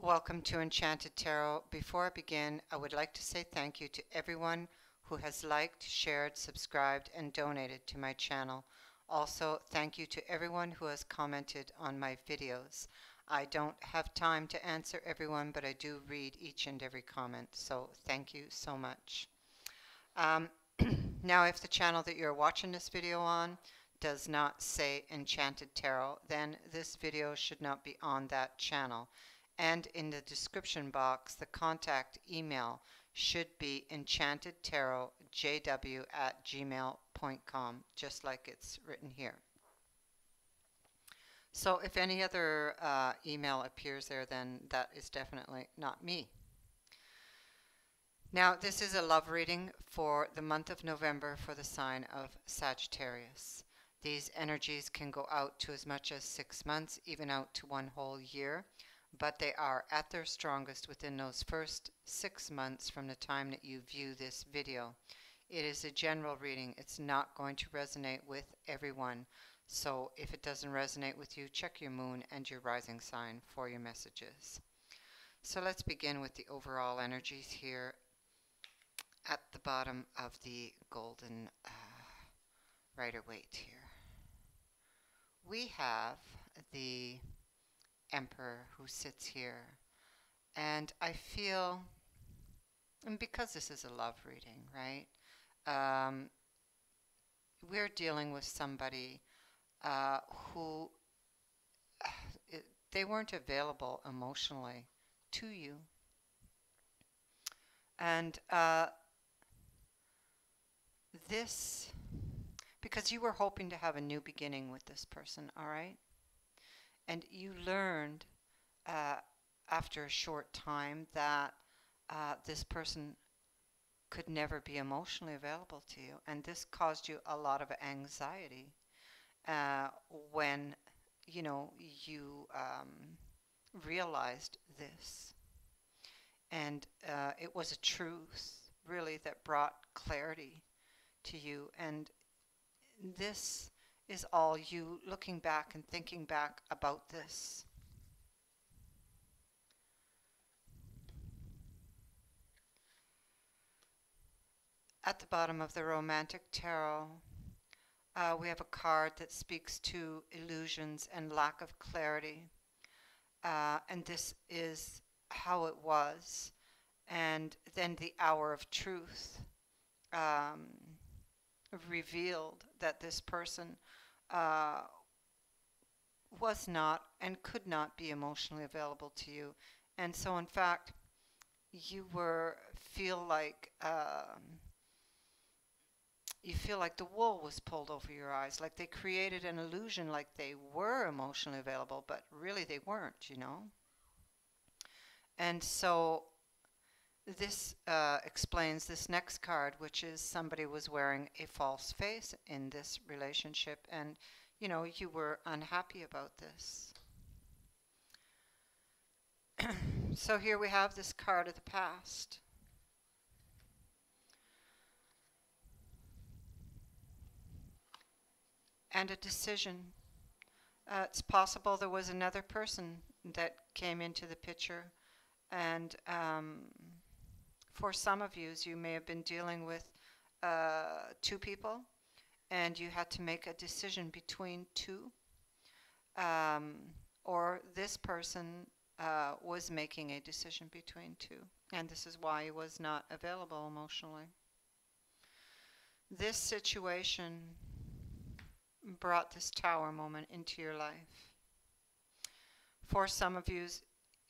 Welcome to Enchanted Tarot. Before I begin, I would like to say thank you to everyone who has liked, shared, subscribed, and donated to my channel. Also, thank you to everyone who has commented on my videos. I don't have time to answer everyone, but I do read each and every comment, so thank you so much. Um, Now, if the channel that you're watching this video on does not say Enchanted Tarot, then this video should not be on that channel. And in the description box, the contact email should be enchantedtarotjw@gmail.com, just like it's written here. So if any other email appears there, then that is definitely not me. Now, this is a love reading for the month of November for the sign of Sagittarius. These energies can go out to as much as 6 months, even out to 1 whole year, but they are at their strongest within those first 6 months from the time that you view this video. It is a general reading. It's not going to resonate with everyone. So if it doesn't resonate with you, check your moon and your rising sign for your messages. So let's begin with the overall energies here at the bottom of the golden Rider-Waite here. We have the Emperor who sits here, and I feel, and because this is a love reading, right, we're dealing with somebody who they weren't available emotionally to you, and this, because you were hoping to have a new beginning with this person, all right? And you learned after a short time that this person could never be emotionally available to you. And this caused you a lot of anxiety when, you realized this. And it was a truth, really, that brought clarity to you. And this is all you looking back and thinking back about this. At the bottom of the Romantic Tarot, we have a card that speaks to illusions and lack of clarity. And this is how it was. And then the hour of truth revealed that this person was not and could not be emotionally available to you. And so in fact, you feel like the wool was pulled over your eyes, like they created an illusion like they were emotionally available, but really they weren't, And so this explains this next card, which is somebody was wearing a false face in this relationship, and you were unhappy about this. So here we have this card of the past. And a decision. It's possible there was another person that came into the picture, and for some of you may have been dealing with 2 people, and you had to make a decision between 2, or this person was making a decision between 2, and this is why he was not available emotionally. This situation brought this Tower moment into your life. For some of you,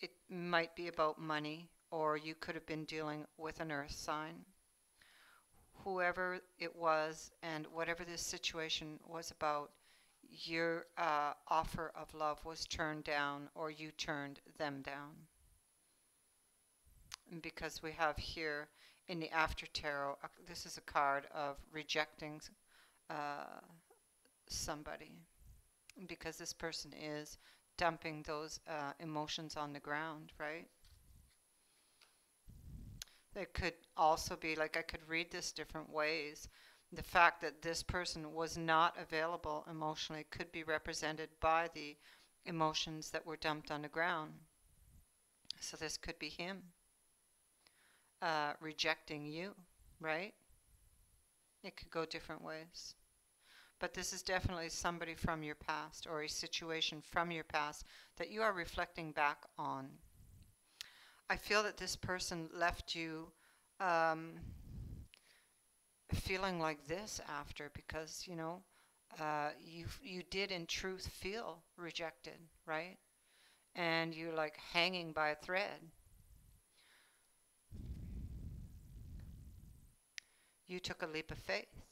it might be about money, or you could have been dealing with an earth sign. Whoever it was and whatever this situation was about, your offer of love was turned down, or you turned them down. Because we have here in the After Tarot, this is a card of rejecting somebody, because this person is dumping those emotions on the ground, right? It could also be, like, I could read this different ways. The fact that this person was not available emotionally could be represented by the emotions that were dumped on the ground. So this could be him rejecting you, right? It could go different ways. But this is definitely somebody from your past, or a situation from your past that you are reflecting back on. I feel that this person left you feeling like this after, because, you know, you did in truth feel rejected, right? And you're like hanging by a thread. You took a leap of faith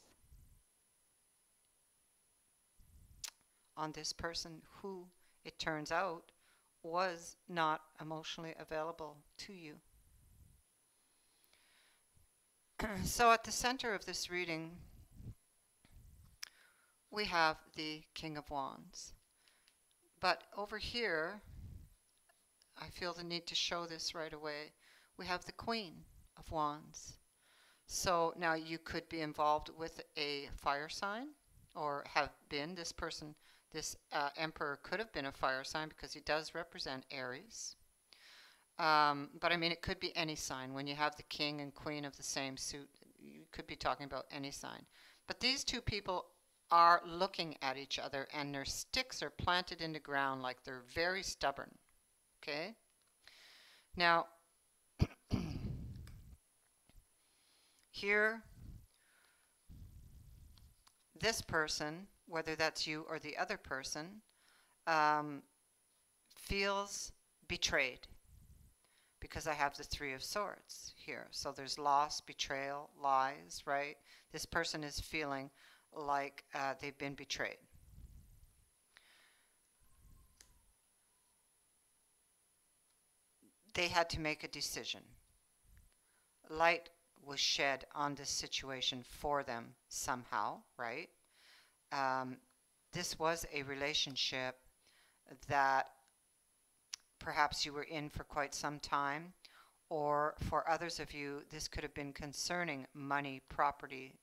on this person who, it turns out, was not emotionally available to you. So at the center of this reading, we have the King of Wands. But over here, I feel the need to show this right away. We have the Queen of Wands. So now you could be involved with a fire sign, or have been. This person, this Emperor could have been a fire sign because he does represent Aries. But I mean, it could be any sign. When you have the King and Queen of the same suit, you could be talking about any sign. But these two people are looking at each other, and their sticks are planted in the ground like they're very stubborn. Okay? Now, here, this person, whether that's you or the other person, feels betrayed, because I have the Three of Swords here. So there's loss, betrayal, lies, right? This person is feeling like they've been betrayed. They had to make a decision. Light was shed on this situation for them somehow, right? This was a relationship that perhaps you were in for quite some time, or for others of you, this could have been concerning money, property,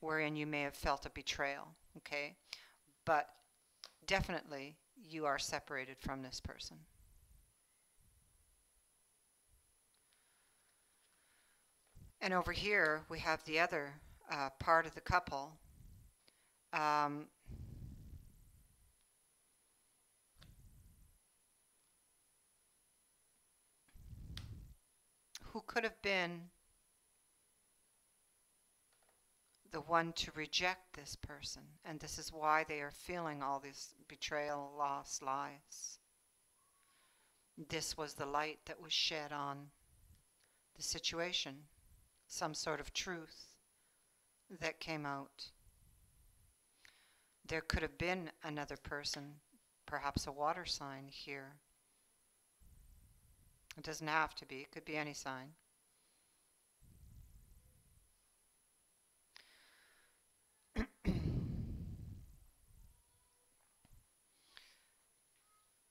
wherein you may have felt a betrayal, okay? But definitely you are separated from this person. And over here we have the other part of the couple. Who could have been the one to reject this person. And this is why they are feeling all this betrayal, loss, lies. This was the light that was shed on the situation, some sort of truth that came out. There could have been another person, perhaps a water sign here. It doesn't have to be, it could be any sign.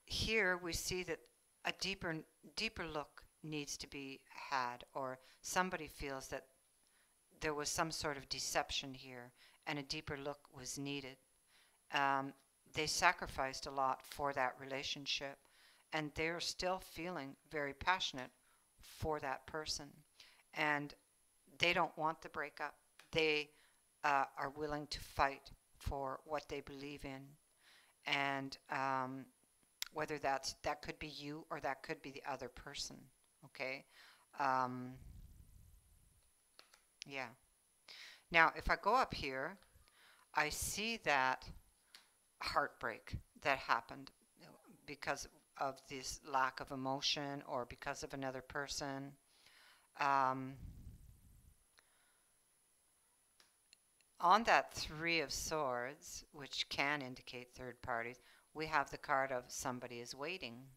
Here we see that a deeper look needs to be had, or somebody feels that there was some sort of deception here and a deeper look was needed. They sacrificed a lot for that relationship, and they're still feeling very passionate for that person, and they don't want the breakup. They are willing to fight for what they believe in, and whether that could be you or that could be the other person, okay? Yeah. Now, if I go up here, I see that heartbreak that happened because of this lack of emotion or because of another person. On that Three of Swords, which can indicate third parties, we have the card of somebody is waiting.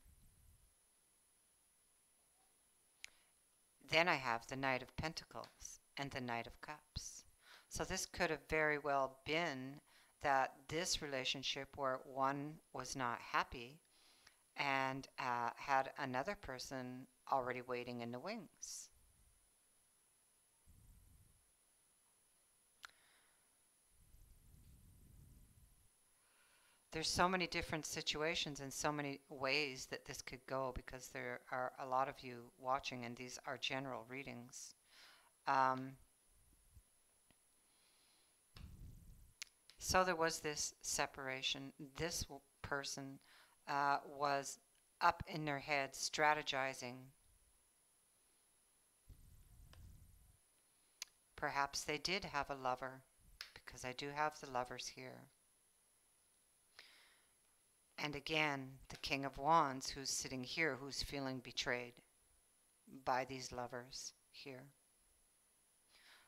Then I have the Knight of Pentacles and the Knight of Cups. So this could have very well been that this relationship where one was not happy and had another person already waiting in the wings. there's so many different situations and so many ways that this could go, because there are a lot of you watching, and these are general readings. So there was this separation. This person was up in their head strategizing. Perhaps they did have a lover, because I do have the lovers here. And again, the King of Wands, who's sitting here, who's feeling betrayed by these lovers here.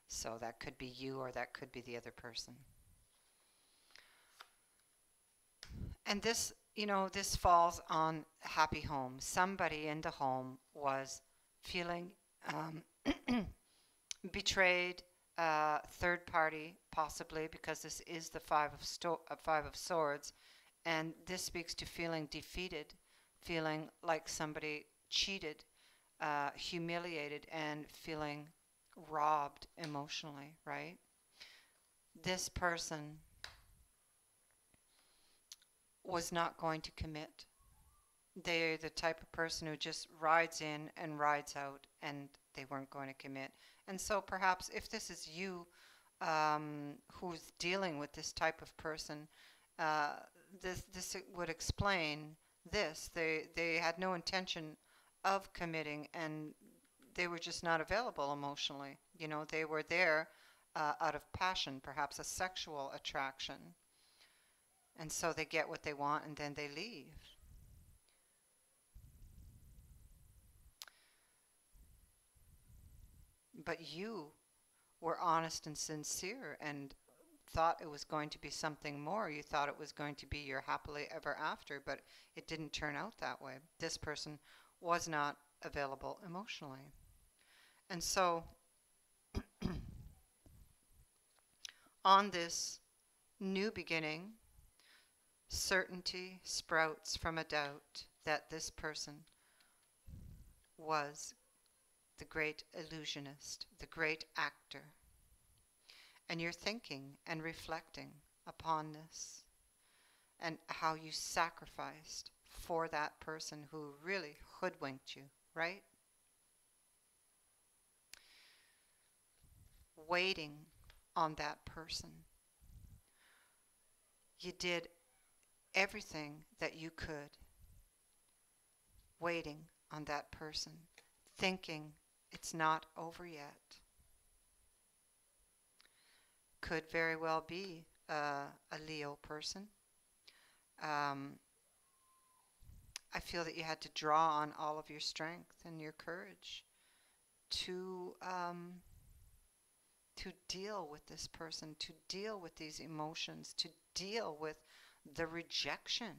So that could be you, or that could be the other person. And this, this falls on happy home. Somebody in the home was feeling betrayed, third party, possibly, because this is the Five of Swords. And this speaks to feeling defeated, feeling like somebody cheated, humiliated, and feeling robbed emotionally, right? This person was not going to commit. They're the type of person who just rides in and rides out, and they weren't going to commit. And so perhaps if this is you who's dealing with this type of person, this would explain this. They had no intention of committing, and they were just not available emotionally. They were there out of passion, perhaps a sexual attraction. And so they get what they want, and then they leave. But you were honest and sincere and thought it was going to be something more. You thought it was going to be your happily ever after, but it didn't turn out that way. This person was not available emotionally. And so on this new beginning, certainty sprouts from a doubt that this person was the great illusionist, the great actor. And you're thinking and reflecting upon this and how you sacrificed for that person who really hoodwinked you, right? Waiting on that person. You did everything that you could, waiting on that person, thinking it's not over yet. Could very well be a Leo person. I feel that you had to draw on all of your strength and your courage to deal with this person, to deal with these emotions, to deal with the rejection.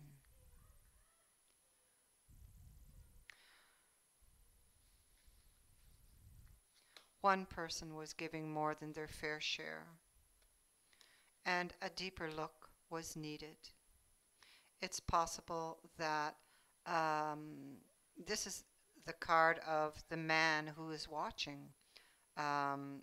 One person was giving more than their fair share, and a deeper look was needed. It's possible that this is the card of the man who is watching.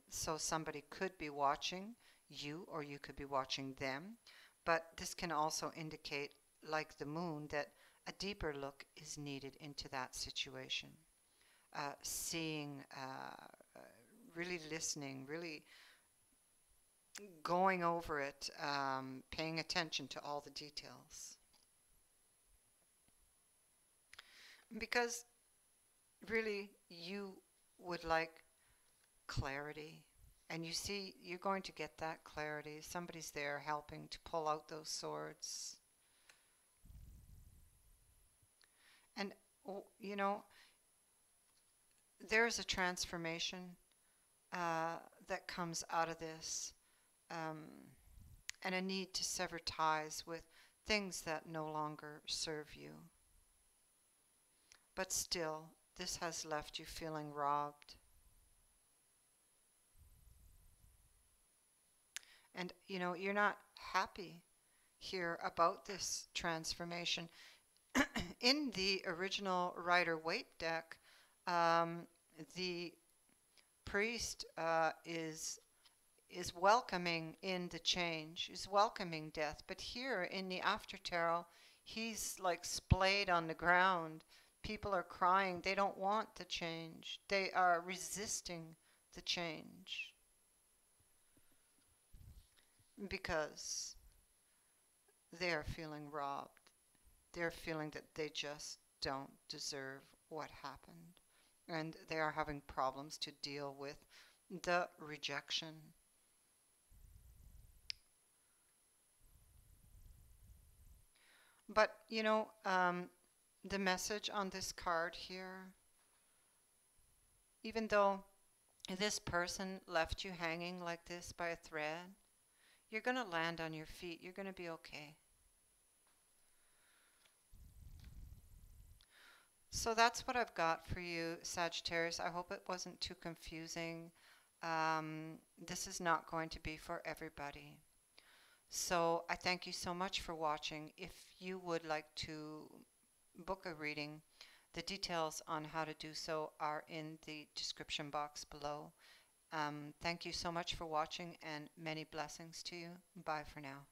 So somebody could be watching you, or you could be watching them. But this can also indicate, like the moon, that a deeper look is needed into that situation. Seeing, really listening, really going over it, paying attention to all the details. Because really you would like clarity. And you see, you're going to get that clarity. Somebody's there helping to pull out those swords. And, there's a transformation that comes out of this, and a need to sever ties with things that no longer serve you. But still, this has left you feeling robbed. And, you're not happy here about this transformation. In the original Rider-Waite deck, the priest is is welcoming in the change, is welcoming death. But here in the after tarot, he's like splayed on the ground. People are crying. They don't want the change. They are resisting the change because they are feeling robbed. They're feeling that they just don't deserve what happened. And they are having problems to deal with the rejection. But, the message on this card here, even though this person left you hanging like this by a thread, you're going to land on your feet. You're going to be okay. So that's what I've got for you, Sagittarius. I hope it wasn't too confusing. This is not going to be for everybody. So I thank you so much for watching. If you would like to book a reading, the details on how to do so are in the description box below. Thank you so much for watching, and many blessings to you. Bye for now.